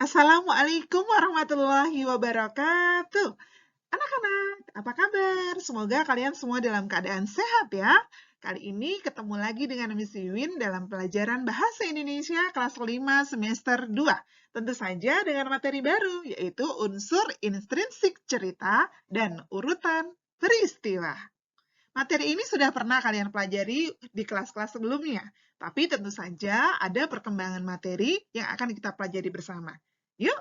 Assalamualaikum warahmatullahi wabarakatuh. Anak-anak, apa kabar? Semoga kalian semua dalam keadaan sehat ya. Kali ini ketemu lagi dengan Miss Iwin dalam pelajaran Bahasa Indonesia kelas 5 semester 2. Tentu saja dengan materi baru, yaitu unsur intrinsik cerita dan urutan peristiwa. Materi ini sudah pernah kalian pelajari di kelas-kelas sebelumnya, tapi tentu saja ada perkembangan materi yang akan kita pelajari bersama. Yuk.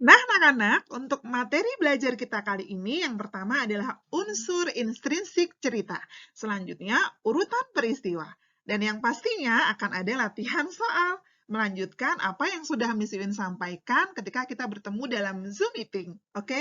Nah, anak-anak, untuk materi belajar kita kali ini, yang pertama adalah unsur intrinsik cerita. Selanjutnya, urutan peristiwa. Dan yang pastinya akan ada latihan soal. Melanjutkan apa yang sudah Miss Iwin sampaikan ketika kita bertemu dalam Zoom meeting. Oke?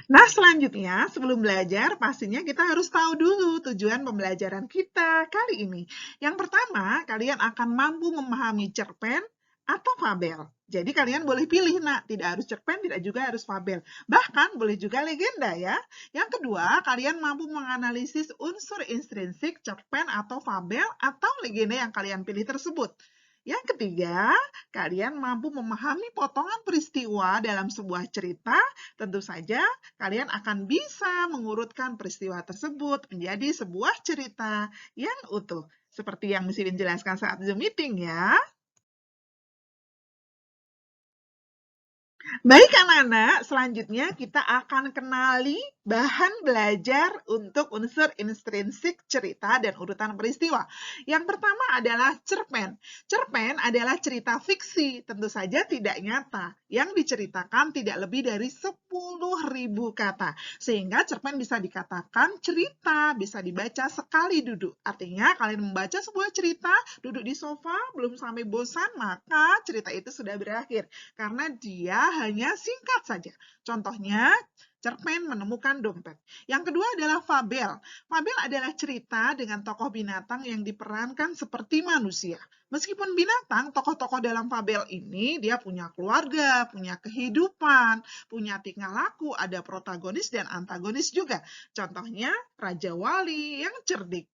Nah, selanjutnya, sebelum belajar, pastinya kita harus tahu dulu tujuan pembelajaran kita kali ini. Yang pertama, kalian akan mampu memahami cerpen atau fabel. Jadi kalian boleh pilih, nak, tidak harus cerpen, tidak juga harus fabel. Bahkan boleh juga legenda ya. Yang kedua, kalian mampu menganalisis unsur intrinsik cerpen atau fabel atau legenda yang kalian pilih tersebut. Yang ketiga, kalian mampu memahami potongan peristiwa dalam sebuah cerita. Tentu saja kalian akan bisa mengurutkan peristiwa tersebut menjadi sebuah cerita yang utuh. Seperti yang Miss Iwin jelaskan saat Zoom meeting ya. Baik anak-anak, selanjutnya kita akan kenali bahan belajar untuk unsur intrinsik cerita dan urutan peristiwa. Yang pertama adalah cerpen. Cerpen adalah cerita fiksi, tentu saja tidak nyata, yang diceritakan tidak lebih dari 10.000 kata. Sehingga cerpen bisa dikatakan cerita, bisa dibaca sekali duduk. Artinya kalian membaca sebuah cerita, duduk di sofa, belum sampai bosan, maka cerita itu sudah berakhir. Karena dia hanya singkat saja. Contohnya, cerpen menemukan dompet. Yang kedua adalah fabel. Fabel adalah cerita dengan tokoh binatang yang diperankan seperti manusia. Meskipun binatang, tokoh-tokoh dalam fabel ini dia punya keluarga, punya kehidupan, punya tingkah laku, ada protagonis dan antagonis juga. Contohnya Raja Wali yang cerdik.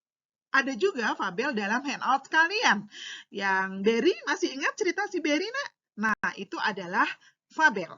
Ada juga fabel dalam handout kalian. Yang Berry, masih ingat cerita si Berry, nak? Nah, itu adalah fabel.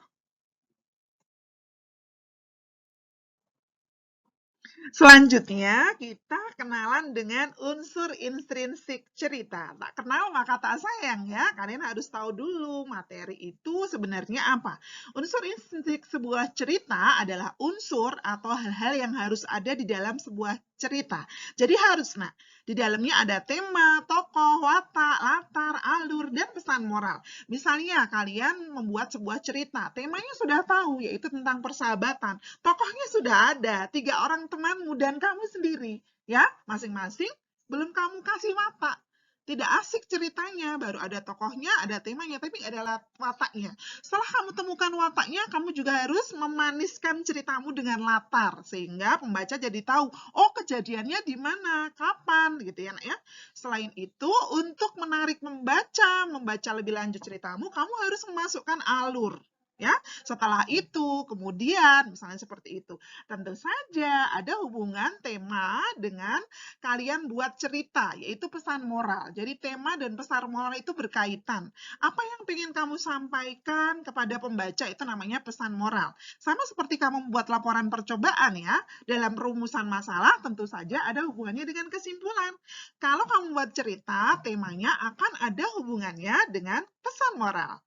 Selanjutnya, kita kenalan dengan unsur intrinsik cerita. Tak kenal maka tak sayang ya. Kalian harus tahu dulu materi itu sebenarnya apa. Unsur intrinsik sebuah cerita adalah unsur atau hal-hal yang harus ada di dalam sebuah cerita. Jadi harus, nah, di dalamnya ada tema, tokoh, watak, latar, alur, dan pesan moral. Misalnya kalian membuat sebuah cerita, temanya sudah tahu, yaitu tentang persahabatan. Tokohnya sudah ada, 3 orang temanmu dan kamu sendiri. Ya, masing-masing belum kamu kasih watak. Tidak asik ceritanya, baru ada tokohnya, ada temanya, tapi ada wataknya. Setelah kamu temukan wataknya, kamu juga harus memaniskan ceritamu dengan latar, sehingga pembaca jadi tahu, oh kejadiannya di mana, kapan, gitu ya, ya. Selain itu, untuk menarik membaca lebih lanjut ceritamu, kamu harus memasukkan alur. Ya, setelah itu, kemudian misalnya seperti itu. Tentu saja ada hubungan tema dengan kalian buat cerita, yaitu pesan moral. Jadi tema dan pesan moral itu berkaitan. Apa yang ingin kamu sampaikan kepada pembaca itu namanya pesan moral. Sama seperti kamu membuat laporan percobaan ya, dalam rumusan masalah tentu saja ada hubungannya dengan kesimpulan. Kalau kamu buat cerita, temanya akan ada hubungannya dengan pesan moral.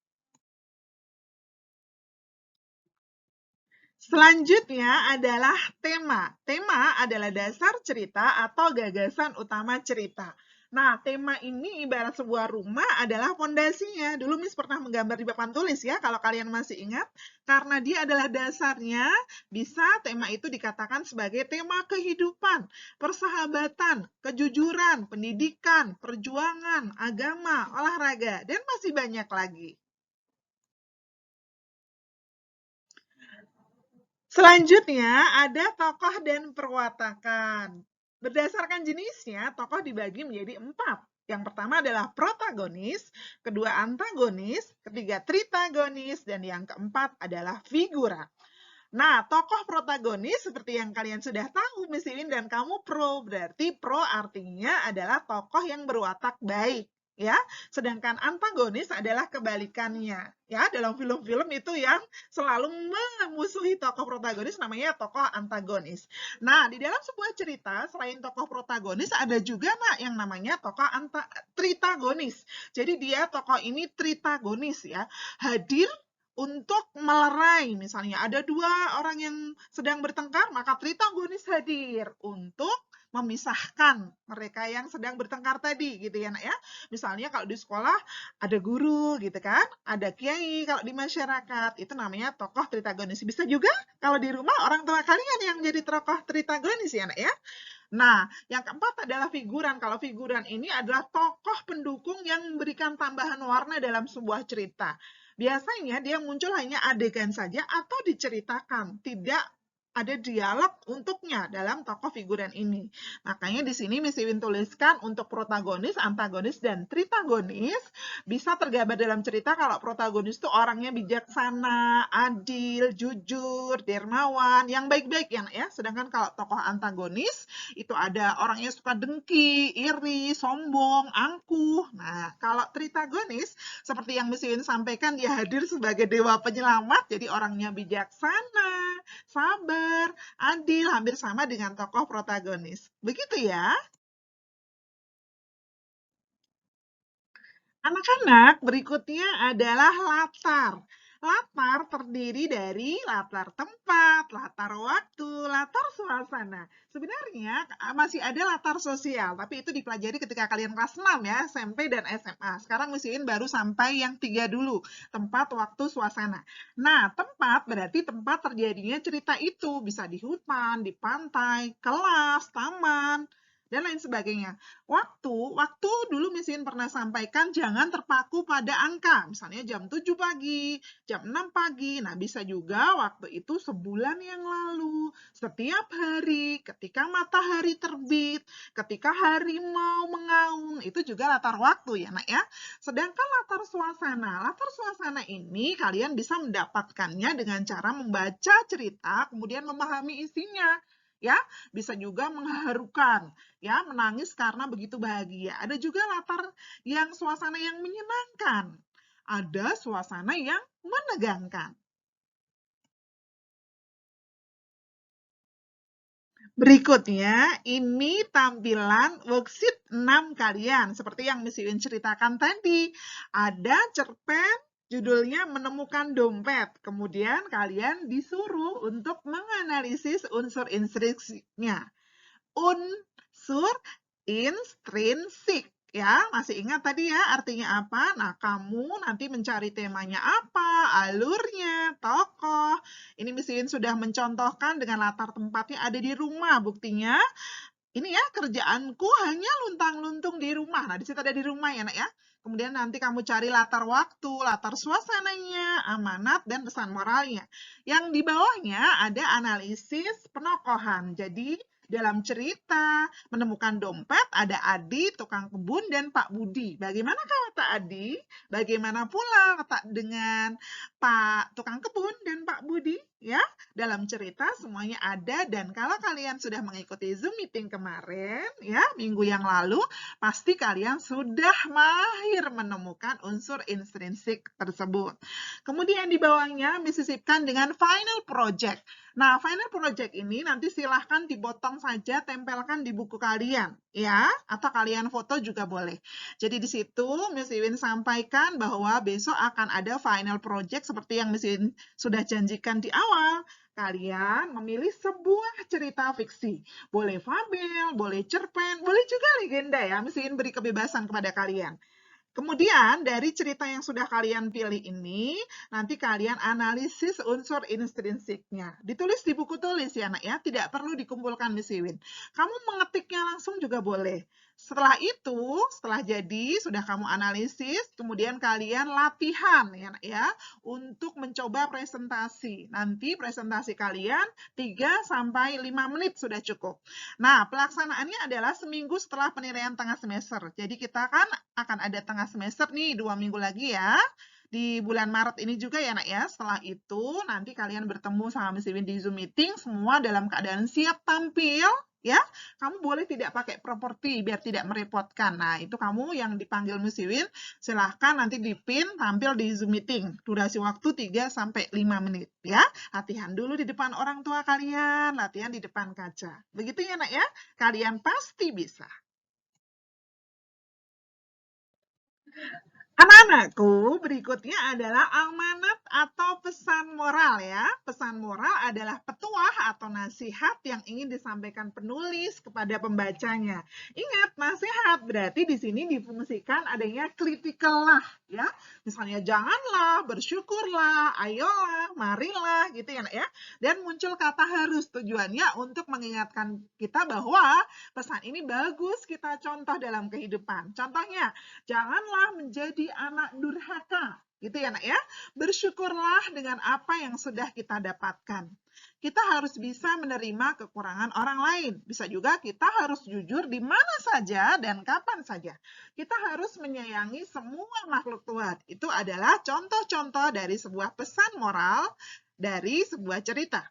Selanjutnya adalah tema. Tema adalah dasar cerita atau gagasan utama cerita. Nah, tema ini ibarat sebuah rumah adalah fondasinya. Dulu Miss pernah menggambar di papan tulis ya, kalau kalian masih ingat. Karena dia adalah dasarnya, bisa tema itu dikatakan sebagai tema kehidupan, persahabatan, kejujuran, pendidikan, perjuangan, agama, olahraga, dan masih banyak lagi. Selanjutnya ada tokoh dan perwatakan. Berdasarkan jenisnya, tokoh dibagi menjadi 4. Yang pertama adalah protagonis, kedua antagonis, ketiga tritagonis, dan yang keempat adalah figura. Nah, tokoh protagonis seperti yang kalian sudah tahu, Miss Iwin dan kamu pro. Berarti pro artinya adalah tokoh yang berwatak baik, ya. Sedangkan antagonis adalah kebalikannya. Ya, dalam film-film itu yang selalu memusuhi tokoh protagonis namanya tokoh antagonis. Nah, di dalam sebuah cerita selain tokoh protagonis ada juga yang namanya tokoh tritagonis. Jadi dia tokoh ini tritagonis ya, hadir untuk melerai. Misalnya ada dua orang yang sedang bertengkar, maka tritagonis hadir untuk memisahkan mereka yang sedang bertengkar tadi gitu ya nak ya. Misalnya kalau di sekolah ada guru gitu kan, ada kiai, kalau di masyarakat itu namanya tokoh tritagonis. Bisa juga kalau di rumah orang tua kalian yang menjadi tokoh tritagonis ya nak ya. Nah, yang keempat adalah figuran. Kalau figuran ini adalah tokoh pendukung yang memberikan tambahan warna dalam sebuah cerita. Biasanya dia muncul hanya adegan saja atau diceritakan, tidak ada dialog untuknya dalam tokoh figuran ini. Makanya di sini Miss Iwin tuliskan untuk protagonis, antagonis, dan tritagonis bisa tergambar dalam cerita kalau protagonis itu orangnya bijaksana, adil, jujur, dermawan, yang baik-baik ya. Sedangkan kalau tokoh antagonis itu ada orangnya suka dengki, iri, sombong, angkuh. Nah, kalau tritagonis seperti yang Miss Iwin sampaikan, dia hadir sebagai dewa penyelamat, jadi orangnya bijaksana, sabar, adil, hampir sama dengan tokoh protagonis. Begitu ya. Anak-anak, berikutnya adalah latar. Latar terdiri dari latar tempat, latar waktu, latar suasana. Sebenarnya masih ada latar sosial, tapi itu dipelajari ketika kalian kelas 6 ya, SMP dan SMA. Sekarang Miss Iwin baru sampai yang 3 dulu, tempat, waktu, suasana. Nah, tempat berarti tempat terjadinya cerita itu. Bisa di hutan, di pantai, kelas, taman, dan lain sebagainya. Waktu dulu Miss Iwin pernah sampaikan jangan terpaku pada angka. Misalnya jam 7 pagi, jam 6 pagi. Nah, bisa juga waktu itu sebulan yang lalu, setiap hari, ketika matahari terbit, ketika harimau mengaum, itu juga latar waktu ya, Nak ya. Sedangkan latar suasana ini kalian bisa mendapatkannya dengan cara membaca cerita, kemudian memahami isinya. Ya, bisa juga mengharukan, ya, menangis karena begitu bahagia. Ada juga latar yang suasana yang menyenangkan. Ada suasana yang menegangkan. Berikutnya, ini tampilan worksheet 6 kalian. Seperti yang Miss Iwin ceritakan tadi. Ada cerpen, judulnya Menemukan Dompet. Kemudian kalian disuruh untuk menganalisis unsur instruksinya. Unsur intrinsik. Ya, masih ingat tadi ya artinya apa? Nah, kamu nanti mencari temanya apa, alurnya, tokoh. Ini Miss Iwin sudah mencontohkan dengan latar tempatnya ada di rumah. Buktinya, ini ya kerjaanku hanya luntang-luntung di rumah. Nah, di situ ada di rumah ya, Nak ya. Kemudian nanti kamu cari latar waktu, latar suasananya, amanat, dan pesan moralnya. Yang di bawahnya ada analisis penokohan. Jadi, dalam cerita Menemukan Dompet ada Adi, tukang kebun, dan Pak Budi. Bagaimana watak Adi? Bagaimana pula watak dengan Pak tukang kebun dan Pak Budi? Ya, dalam cerita semuanya ada, dan kalau kalian sudah mengikuti Zoom meeting kemarin, ya, minggu yang lalu, pasti kalian sudah mahir menemukan unsur intrinsik tersebut. Kemudian di bawahnya disisipkan dengan final project. Nah, final project ini nanti silahkan dipotong saja, tempelkan di buku kalian, ya, atau kalian foto juga boleh. Jadi di situ Miss Iwin sampaikan bahwa besok akan ada final project seperti yang Miss Iwin sudah janjikan di awal. Kalian memilih sebuah cerita fiksi. Boleh fabel, boleh cerpen, boleh juga legenda ya. Miss Iwin beri kebebasan kepada kalian. Kemudian dari cerita yang sudah kalian pilih ini, nanti kalian analisis unsur intrinsiknya. Ditulis di buku tulis ya, Nak ya, tidak perlu dikumpulkan Miss Iwin. Kamu mengetiknya langsung juga boleh. Setelah itu, setelah jadi, sudah kamu analisis, kemudian kalian latihan ya, Nak ya, untuk mencoba presentasi. Nanti presentasi kalian 3-5 menit sudah cukup. Nah, pelaksanaannya adalah seminggu setelah penilaian tengah semester. Jadi kita kan akan ada tengah semester nih 2 minggu lagi ya. di bulan Maret ini juga ya nak ya. Setelah itu nanti kalian bertemu sama Miss Iwin di Zoom meeting, semua dalam keadaan siap tampil ya. Kamu boleh tidak pakai properti biar tidak merepotkan. Nah, itu kamu yang dipanggil Miss Iwin, silahkan nanti dipin tampil di Zoom meeting. Durasi waktu 3-5 menit ya. Latihan dulu di depan orang tua kalian, latihan di depan kaca. Begitu ya nak ya. Kalian pasti bisa. Anak-anakku, berikutnya adalah amanat atau pesan moral ya. Pesan moral adalah petuah atau nasihat yang ingin disampaikan penulis kepada pembacanya. Ingat, nasihat berarti di sini difungsikan adanya critical lah ya. Misalnya janganlah, bersyukurlah, ayolah, marilah gitu ya nak ya. Dan muncul kata harus, tujuannya untuk mengingatkan kita bahwa pesan ini bagus kita contoh dalam kehidupan. Contohnya, janganlah menjadi anak durhaka, gitu ya nak ya. Bersyukurlah dengan apa yang sudah kita dapatkan. Kita harus bisa menerima kekurangan orang lain. Bisa juga kita harus jujur di mana saja dan kapan saja. Kita harus menyayangi semua makhluk Tuhan. Itu adalah contoh-contoh dari sebuah pesan moral dari sebuah cerita.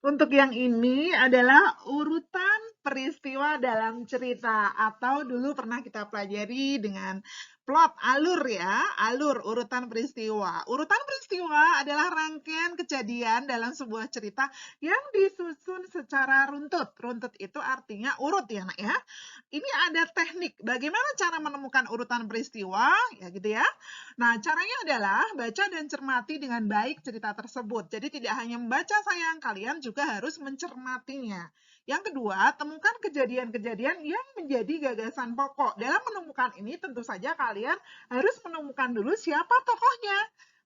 Untuk yang ini adalah urutan peristiwa dalam cerita atau dulu pernah kita pelajari dengan plot, alur ya, alur, urutan peristiwa. Urutan peristiwa adalah rangkaian kejadian dalam sebuah cerita yang disusun secara runtut. Runtut itu artinya urut ya nak ya. Ini ada teknik bagaimana cara menemukan urutan peristiwa ya gitu ya. Nah, caranya adalah baca dan cermati dengan baik cerita tersebut. Jadi tidak hanya membaca sayang, kalian juga harus mencermatinya. Yang kedua, temukan kejadian-kejadian yang menjadi gagasan pokok. Dalam menemukan ini tentu saja kalian harus menemukan dulu siapa tokohnya.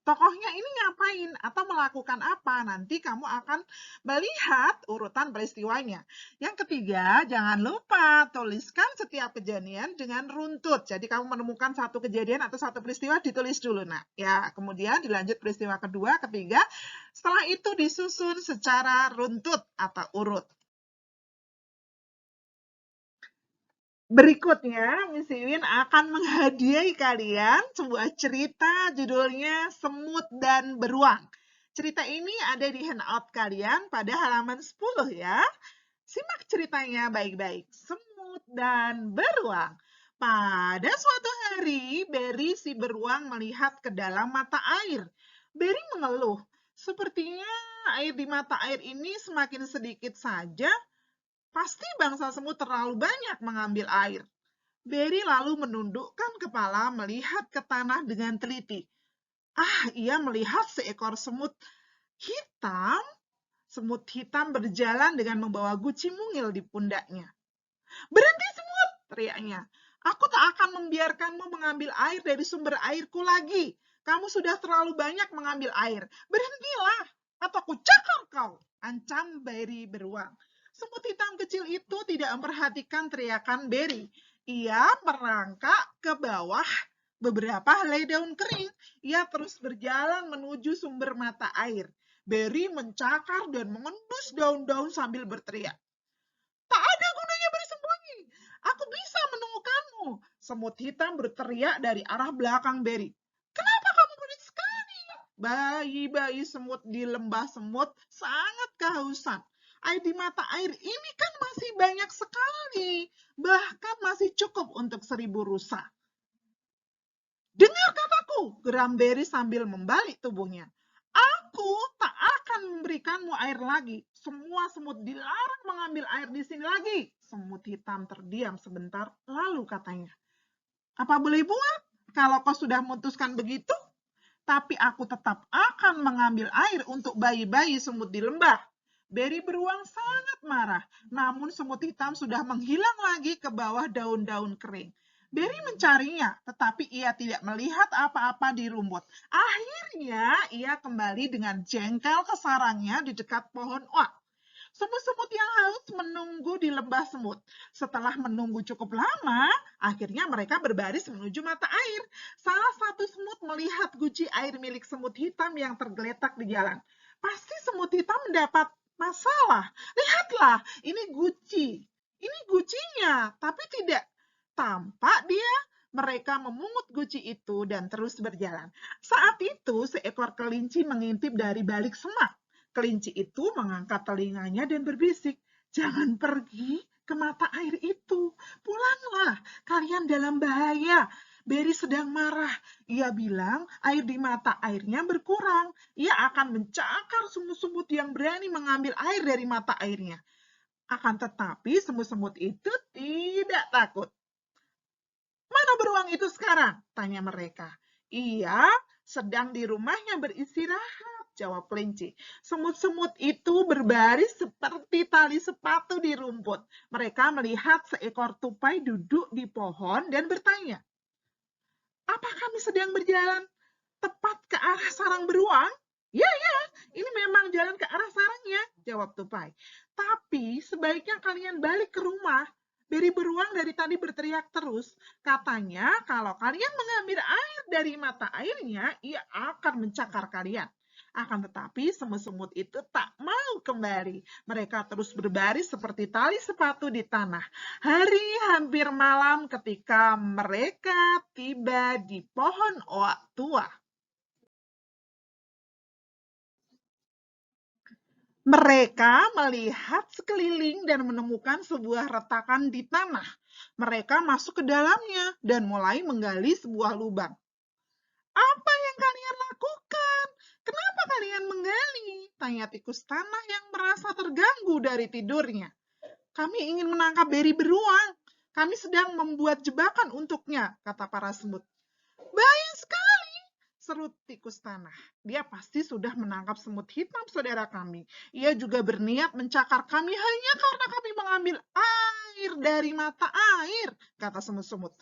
Tokohnya ini ngapain atau melakukan apa? Nanti kamu akan melihat urutan peristiwanya. Yang ketiga, jangan lupa tuliskan setiap kejadian dengan runtut. Jadi kamu menemukan satu kejadian atau satu peristiwa ditulis dulu. Nah, ya, kemudian dilanjut peristiwa kedua, ketiga. Setelah itu disusun secara runtut atau urut. Berikutnya, Miss Iwin akan menghadiahi kalian sebuah cerita judulnya Semut dan Beruang. Cerita ini ada di handout kalian pada halaman 10 ya. Simak ceritanya baik-baik. Semut dan beruang. Pada suatu hari, Berry si beruang melihat ke dalam mata air. Berry mengeluh, sepertinya air di mata air ini semakin sedikit saja. Pasti bangsa semut terlalu banyak mengambil air. Berry lalu menundukkan kepala melihat ke tanah dengan teliti. Ia melihat seekor semut hitam. Semut hitam berjalan dengan membawa guci mungil di pundaknya. Berhenti semut, teriaknya. Aku tak akan membiarkanmu mengambil air dari sumber airku lagi. Kamu sudah terlalu banyak mengambil air. Berhentilah, atau aku cakar kau, ancam Berry beruang. Semut hitam kecil itu tidak memperhatikan teriakan Berry. Ia merangkak ke bawah beberapa helai daun kering. Ia terus berjalan menuju sumber mata air. Berry mencakar dan mengendus daun-daun sambil berteriak. Tak ada gunanya bersembunyi. Aku bisa menemukanmu. Semut hitam berteriak dari arah belakang Berry. Kenapa kamu pelit sekali? Bayi-bayi semut di lembah semut sangat kehausan. Air di mata air ini kan masih banyak sekali. Bahkan masih cukup untuk 1000 rusa. Dengar kataku, geram Berry sambil membalik tubuhnya. Aku tak akan memberikanmu air lagi. Semua semut dilarang mengambil air di sini lagi. Semut hitam terdiam sebentar, lalu katanya, apa boleh buat kalau kau sudah memutuskan begitu? Tapi aku tetap akan mengambil air untuk bayi-bayi semut di lembah. Berry beruang sangat marah, namun semut hitam sudah menghilang lagi ke bawah daun-daun kering. Berry mencarinya, tetapi ia tidak melihat apa-apa di rumput. Akhirnya, ia kembali dengan jengkel ke sarangnya di dekat pohon oak. Semut-semut yang haus menunggu di lembah semut. Setelah menunggu cukup lama, akhirnya mereka berbaris menuju mata air. Salah satu semut melihat guci air milik semut hitam yang tergeletak di jalan. Pasti semut hitam mendapat masalah. Lihatlah, ini guci. Ini gucinya, tapi tidak tampak dia Mereka memungut guci itu dan terus berjalan. Saat itu, seekor kelinci mengintip dari balik semak. Kelinci itu mengangkat telinganya dan berbisik, "Jangan pergi ke mata air itu. Pulanglah, kalian dalam bahaya." Berry sedang marah. Ia bilang air di mata airnya berkurang. Ia akan mencakar semut-semut yang berani mengambil air dari mata airnya. Akan tetapi semut-semut itu tidak takut. "Mana beruang itu sekarang?" tanya mereka. "Ia sedang di rumahnya beristirahat," jawab kelinci. Semut-semut itu berbaris seperti tali sepatu di rumput. Mereka melihat seekor tupai duduk di pohon dan bertanya, "Apa kami sedang berjalan tepat ke arah sarang beruang?" "Ya, ya, ini memang jalan ke arah sarangnya," jawab tupai. "Tapi sebaiknya kalian balik ke rumah." Beri beruang dari tadi berteriak terus. Katanya kalau kalian mengambil air dari mata airnya, ia akan mencakar kalian. Akan tetapi semut-semut itu tak mau kembali. Mereka terus berbaris seperti tali sepatu di tanah. Hari hampir malam ketika mereka tiba di pohon oak tua. Mereka melihat sekeliling dan menemukan sebuah retakan di tanah. Mereka masuk ke dalamnya dan mulai menggali sebuah lubang. "Apa yang kalian lakukan? Kenapa kalian menggali?" tanya tikus tanah yang merasa terganggu dari tidurnya. "Kami ingin menangkap beri beruang. Kami sedang membuat jebakan untuknya," kata para semut. "Bahaya sekali," seru tikus tanah. "Dia pasti sudah menangkap semut hitam saudara kami. Ia juga berniat mencakar kami hanya karena kami mengambil air dari mata air," kata semut-semut.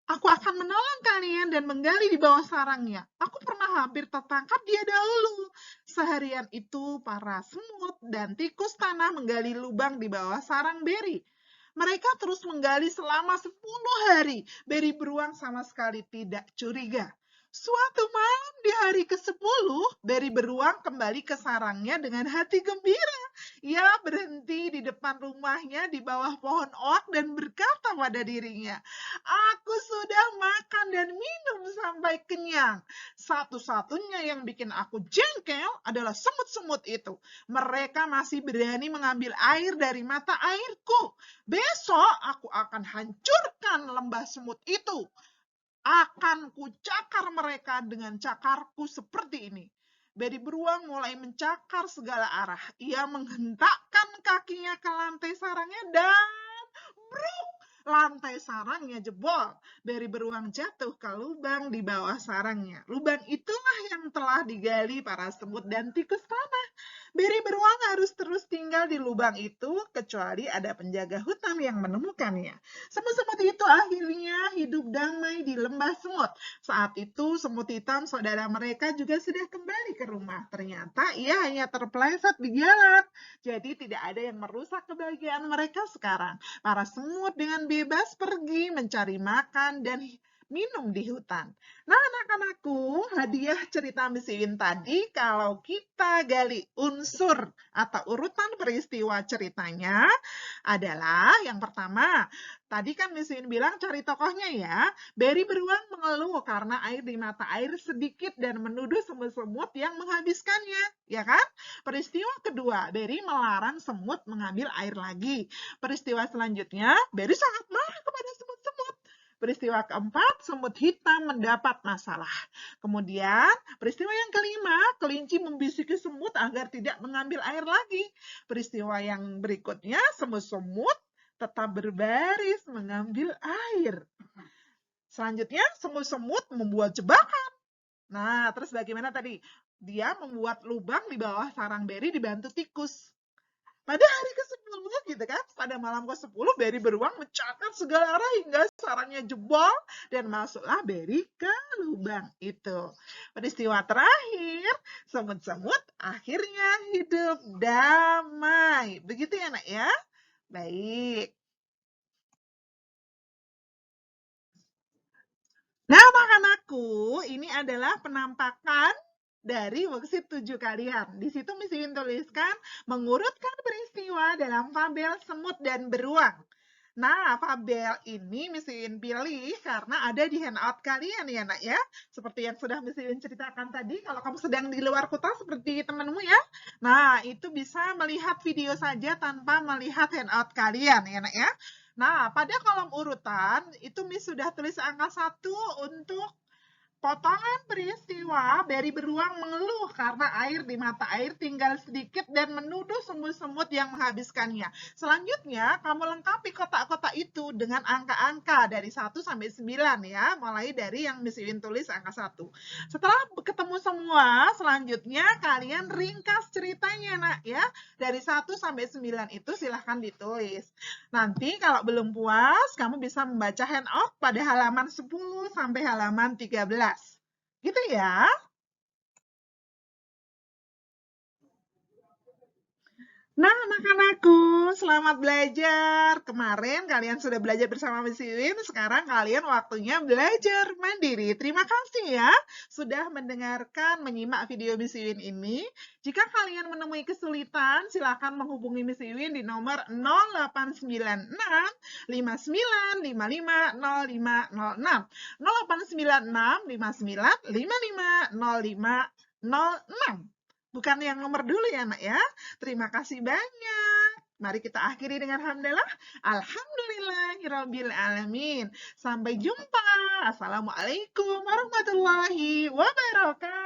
"Aku akan menolong kalian dan menggali di bawah sarangnya. Aku pernah hampir tertangkap dia dahulu." Seharian itu para semut dan tikus tanah menggali lubang di bawah sarang beri. Mereka terus menggali selama 10 hari. Beri beruang sama sekali tidak curiga. Suatu malam di hari ke-10, Beri beruang kembali ke sarangnya dengan hati gembira. Ia berhenti di depan rumahnya di bawah pohon oak dan berkata pada dirinya, "Aku sudah makan dan minum sampai kenyang. Satu-satunya yang bikin aku jengkel adalah semut-semut itu. Mereka masih berani mengambil air dari mata airku. Besok aku akan hancurkan lembah semut itu. Akan kucakar mereka dengan cakarku seperti ini." Beri beruang mulai mencakar segala arah. Ia menghentakkan kakinya ke lantai sarangnya dan bruk, lantai sarangnya jebol. Beri beruang jatuh ke lubang di bawah sarangnya. Lubang itulah yang telah digali para semut dan tikus tanah. Beri beruang harus terus tinggal di lubang itu kecuali ada penjaga hutan yang menemukannya. Semut-semut itu akhirnya hidup damai di lembah semut. Saat itu semut hitam saudara mereka juga sudah kembali ke rumah. Ternyata ia hanya terpeleset di jalan. Jadi tidak ada yang merusak kebahagiaan mereka sekarang. Para semut dengan bebas pergi mencari makan dan minum di hutan. Nah, anak-anakku, hadiah cerita Miss Iwin tadi kalau kita gali unsur atau urutan peristiwa ceritanya adalah yang pertama, tadi kan Miss Iwin bilang cari tokohnya ya. Beri beruang mengeluh karena air di mata air sedikit dan menuduh semut-semut yang menghabiskannya, ya kan? Peristiwa kedua, Beri melarang semut mengambil air lagi. Peristiwa selanjutnya, Beri sangat marah kepada semut-semut. Peristiwa keempat, semut hitam mendapat masalah. Kemudian, peristiwa yang kelima, kelinci membisiki semut agar tidak mengambil air lagi. Peristiwa yang berikutnya, semut-semut tetap berbaris mengambil air. Selanjutnya, semut-semut membuat jebakan. Nah, terus bagaimana tadi? Dia membuat lubang di bawah sarang Beri dibantu tikus. Pada hari ke-10 gitu kan, pada malam ke-10 Beri beruang mencakar segala arah hingga sarangnya jebol dan masuklah Beri ke lubang itu. Peristiwa terakhir, semut-semut akhirnya hidup damai. Begitu ya, Nak ya? Baik. Nah, anak-anakku, ini adalah penampakan dari worksheet 7 kalian. Di situ Miss Iwin tuliskan mengurutkan peristiwa dalam fabel semut dan beruang. Nah, Fabel ini Miss Iwin pilih karena ada di handout kalian ya nak ya. Seperti yang sudah Miss Iwin ceritakan tadi, kalau kamu sedang di luar kota seperti temanmu ya. Nah, itu bisa melihat video saja tanpa melihat handout kalian ya nak ya. Nah, pada kolom urutan itu Miss sudah tulis angka 1 untuk potongan peristiwa Berry beruang mengeluh karena air di mata air tinggal sedikit dan menuduh semut-semut yang menghabiskannya. Selanjutnya, kamu lengkapi kotak-kotak itu dengan angka-angka dari 1 sampai 9 ya, mulai dari yang Miss Iwin tulis angka 1. Setelah ketemu semua, selanjutnya kalian ringkas ceritanya nak ya. Dari 1 sampai 9 itu silahkan ditulis. Nanti kalau belum puas, kamu bisa membaca handout pada halaman 10 sampai halaman 13. Gitu ya. Nah, anak-anakku, selamat belajar. Kemarin kalian sudah belajar bersama Miss Iwin, sekarang kalian waktunya belajar mandiri. Terima kasih ya sudah mendengarkan, menyimak video Miss Iwin ini. Jika kalian menemui kesulitan, silakan menghubungi Miss Iwin di nomor 0896 59 55 0506. 0896 59 55 0506. Bukan yang nomor dulu ya, Nak ya. Terima kasih banyak. Mari kita akhiri dengan hamdalah. Alhamdulillahirabbil alamin. Sampai jumpa. Assalamualaikum warahmatullahi wabarakatuh.